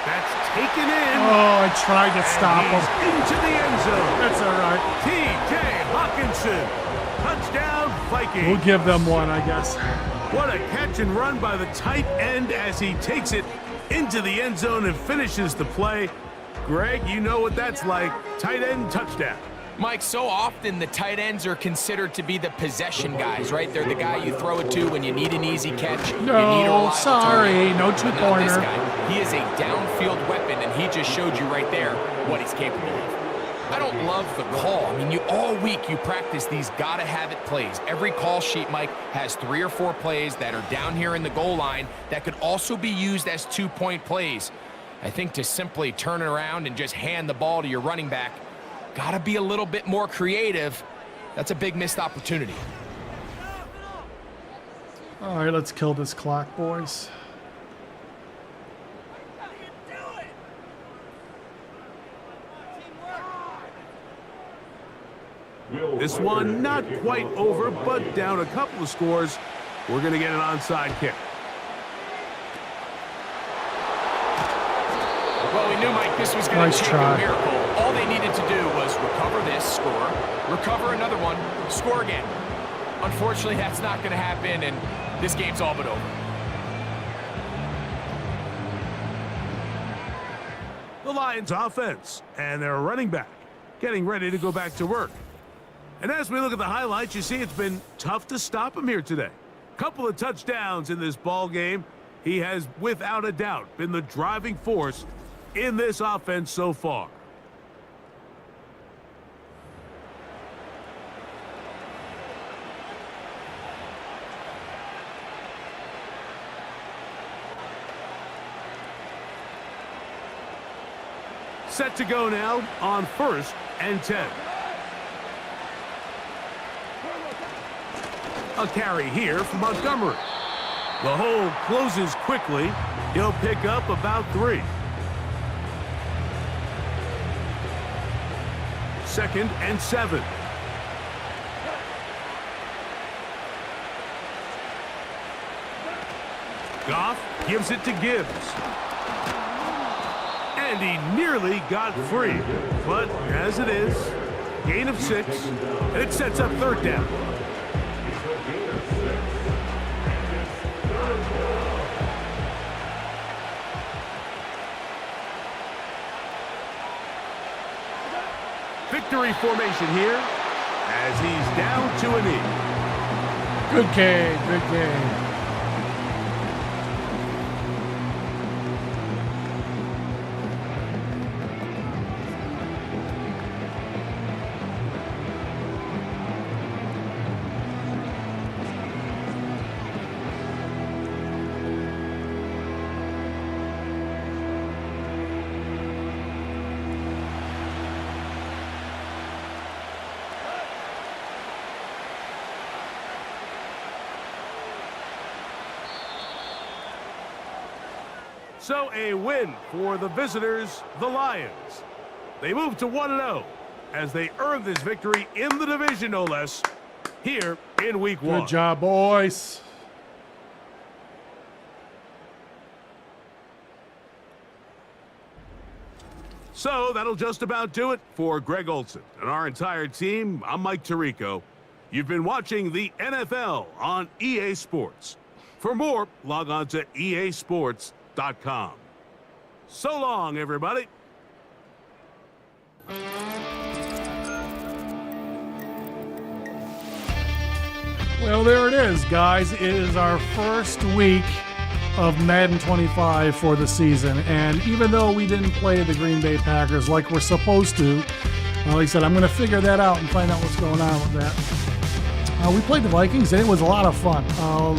E: That's taken in.
C: Oh, I tried to stop him.
E: Into the end zone.
C: That's all right.
E: T.J. Hawkinson. Touchdown, Vikings.
C: We'll give them one, I guess.
E: What a catch and run by the tight end as he takes it into the end zone and finishes the play. Greg, you know what that's like. Tight end touchdown.
F: Mike, so often the tight ends are considered to be the possession guys, right? They're the guy you throw it to when you need an easy catch.
C: No, sorry, no two-pointer.
F: This guy, he is a downfield weapon, and he just showed you right there what he's capable of. I don't love the call. I mean, all week you practice these gotta-have-it plays. Every call sheet, Mike, has 3 or 4 plays that are down here in the goal line that could also be used as 2-point plays. I think to simply turn it around and just hand the ball to your running back, gotta be a little bit more creative. That's a big missed opportunity.
C: All right, let's kill this clock, boys.
E: This one not quite over, but down a couple of scores. We're going to get an onside kick.
F: Well, we knew, Mike, this was going to take a miracle. All they needed to do was recover this, score, recover another one, score again. Unfortunately, that's not going to happen, and this game's all but over.
E: The Lions offense and their running back getting ready to go back to work. And as we look at the highlights, you see it's been tough to stop him here today. Couple of touchdowns in this ball game. He has, without a doubt, been the driving force in this offense so far. Set to go now on 1st and 10. A carry here from Montgomery. The hole closes quickly. He'll pick up about 3. 2nd and 7. Goff gives it to Gibbs. And he nearly got free. But as it is, gain of 6, and it sets up 3rd down. Victory formation here as he's down to a knee.
C: Good game, good game.
E: So a win for the visitors, the Lions. They move to 1-0 as they earn this victory in the division, no less, here in Week 1.
C: Good job, boys.
E: So that'll just about do it for Greg Olson and our entire team. I'm Mike Tirico. You've been watching the NFL on EA Sports. For more, log on to easports.com. So long, everybody.
C: Well, there it is, guys. It is our first week of Madden 25 for the season. And even though we didn't play the Green Bay Packers like we're supposed to, like I said, I'm going to figure that out and find out what's going on with that. We played the Vikings, and it was a lot of fun.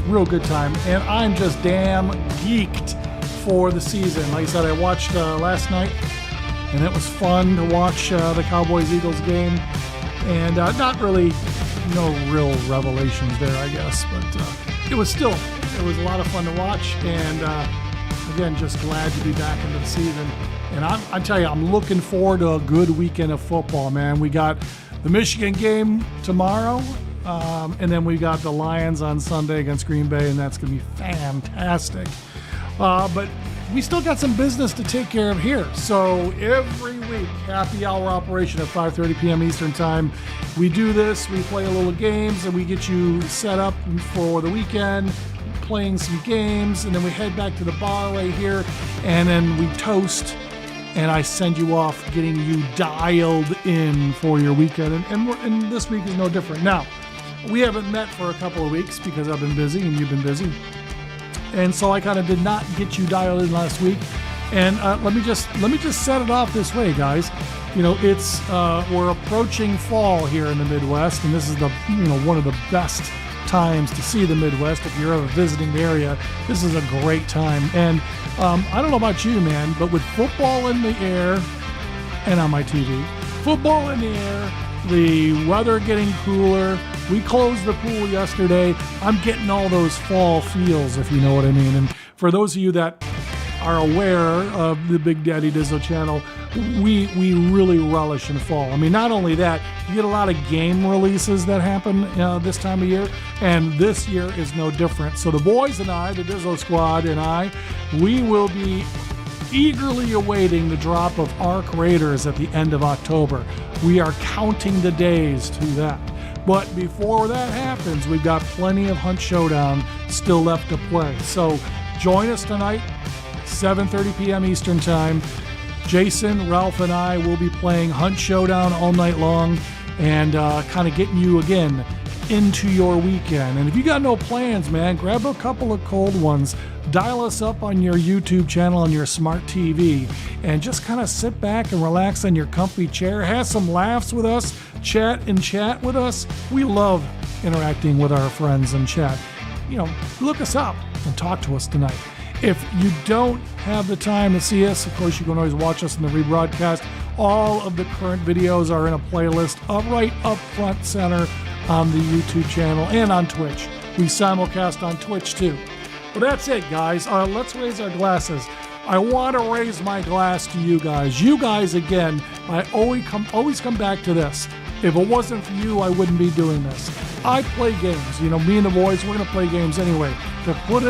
C: Real good time. And I'm just damn geeked for the season. Like I said, I watched last night, and it was fun to watch the Cowboys-Eagles game. And not really, no real revelations there, I guess. But it was a lot of fun to watch. And again, just glad to be back into the season. And I tell you, I'm looking forward to a good weekend of football, man. We got the Michigan game tomorrow. And then we got the Lions on Sunday against Green Bay, and that's going to be fantastic. But we still got some business to take care of here. So every week, happy hour operation at 5:30 p.m. Eastern Time. We do this, we play a little games, and we get you set up for the weekend, playing some games, and then we head back to the bar right here, and then we toast, and I send you off getting you dialed in for your weekend. And this week is no different. Now, we haven't met for a couple of weeks because I've been busy and you've been busy. And so I kind of did not get you dialed in last week. And let me just set it off this way, guys. You know, it's we're approaching fall here in the Midwest, and this is the one of the best times to see the Midwest. If you're ever visiting the area, this is a great time. And I don't know about you, man, but with football in the air and on my TV, football in the air, the weather getting cooler. We closed the pool yesterday. I'm getting all those fall feels, if you know what I mean. And for those of you that are aware of the Big Daddy Dizzo channel, we really relish in fall. I mean, not only that, you get a lot of game releases that happen this time of year, and this year is no different. So the boys and I, the Dizzo squad and I, we will be eagerly awaiting the drop of Arc Raiders at the end of October. We are counting the days to that. But before that happens, we've got plenty of Hunt Showdown still left to play. So join us tonight, 7:30 p.m. Eastern Time. Jason, Ralph, and I will be playing Hunt Showdown all night long and kind of getting you again into your weekend. And if you got no plans, man, grab a couple of cold ones. Dial us up on your YouTube channel on your smart TV and just kind of sit back and relax in your comfy chair. Have some laughs with us, chat with us. We love interacting with our friends in chat. Look us up and talk to us tonight. If you don't have the time to see us, of course, you can always watch us in the rebroadcast. All of the current videos are in a playlist right up front center on the YouTube channel and on Twitch. We simulcast on Twitch too. Well, that's it, guys. Let's raise our glasses. I want to raise my glass to you guys. You guys, again, I always come back to this. If it wasn't for you, I wouldn't be doing this. I play games. Me and the boys, we're going to play games anyway. To put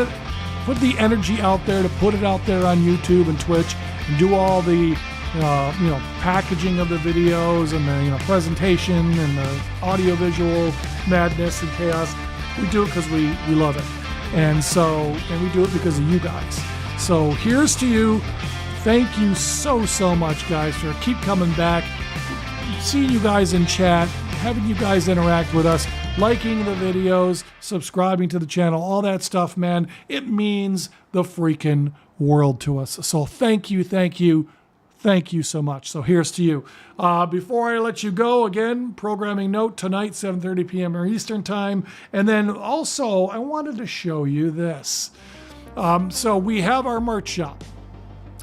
C: the energy out there, to put it out there on YouTube and Twitch, and do all the packaging of the videos and the presentation and the audio-visual madness and chaos. We do it because we love it. And we do it because of you guys. So here's to you. Thank you so much, guys, for keep coming back. Seeing you guys in chat, having you guys interact with us, liking the videos, subscribing to the channel, all that stuff, man. It means the freaking world to us. So thank you so much. So here's to you. Before I let you go, again, programming note tonight, 7:30 p.m. Eastern Time. And then also, I wanted to show you this. So we have our merch shop.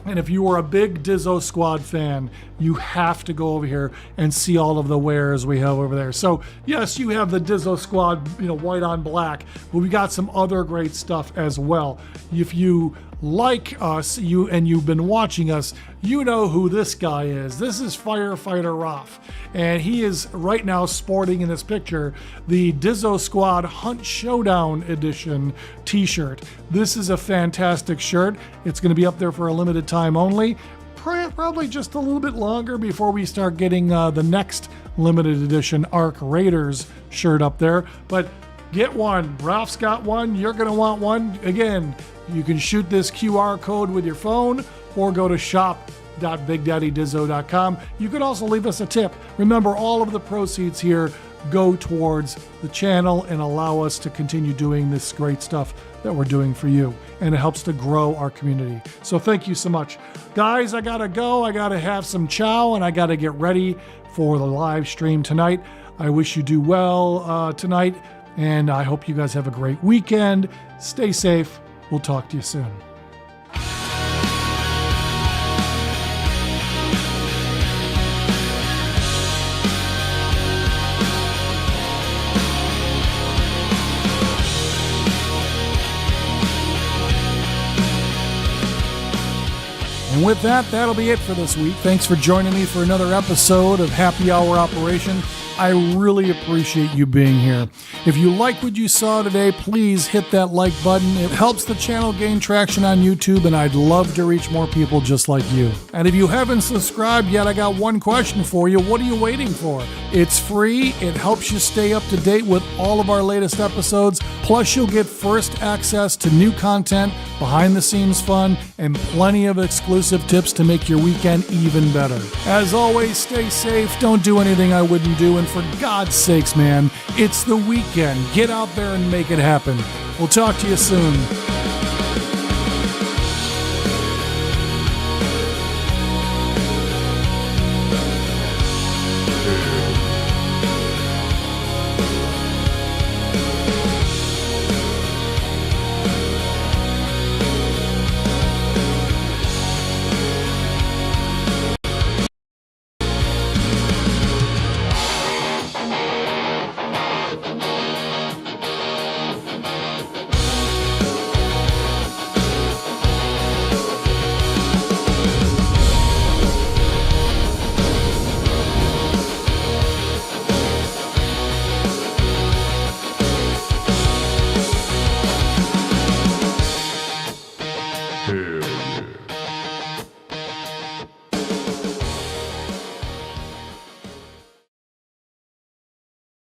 C: And if you are a big Dizzo Squad fan, you have to go over here and see all of the wares we have over there. So yes, you have the Dizzo Squad, white on black, but we got some other great stuff as well. If you like us, you've been watching us, you know who this guy is. This is Firefighter Ralph, and he is right now sporting in this picture the Dizzo Squad Hunt Showdown Edition t-shirt. This is a fantastic shirt. It's going to be up there for a limited time only. Probably just a little bit longer before we start getting the next limited edition Arc Raiders shirt up there. But get one. Ralph's got one. You're going to want one. Again, you can shoot this QR code with your phone or go to shop.BigDaddyDizzo.com. You can also leave us a tip. Remember, all of the proceeds here go towards the channel and allow us to continue doing this great stuff that we're doing for you. And it helps to grow our community. So thank you so much. Guys, I got to go. I got to have some chow and I got to get ready for the live stream tonight. I wish you do well tonight. And I hope you guys have a great weekend. Stay safe. We'll talk to you soon. And with that, that'll be it for this week. Thanks for joining me for another episode of Happy Hour Operation. I really appreciate you being here. If you like what you saw today, please hit that like button. It helps the channel gain traction on YouTube, and I'd love to reach more people just like you. And if you haven't subscribed yet, I got one question for you. What are you waiting for? It's free. It helps you stay up to date with all of our latest episodes. Plus, you'll get first access to new content, behind-the-scenes fun, and plenty of exclusive tips to make your weekend even better. As always, stay safe. Don't do anything I wouldn't do. And for God's sakes, man, it's the weekend. Get out there and make it happen. We'll talk to you soon.
A: Hell yeah.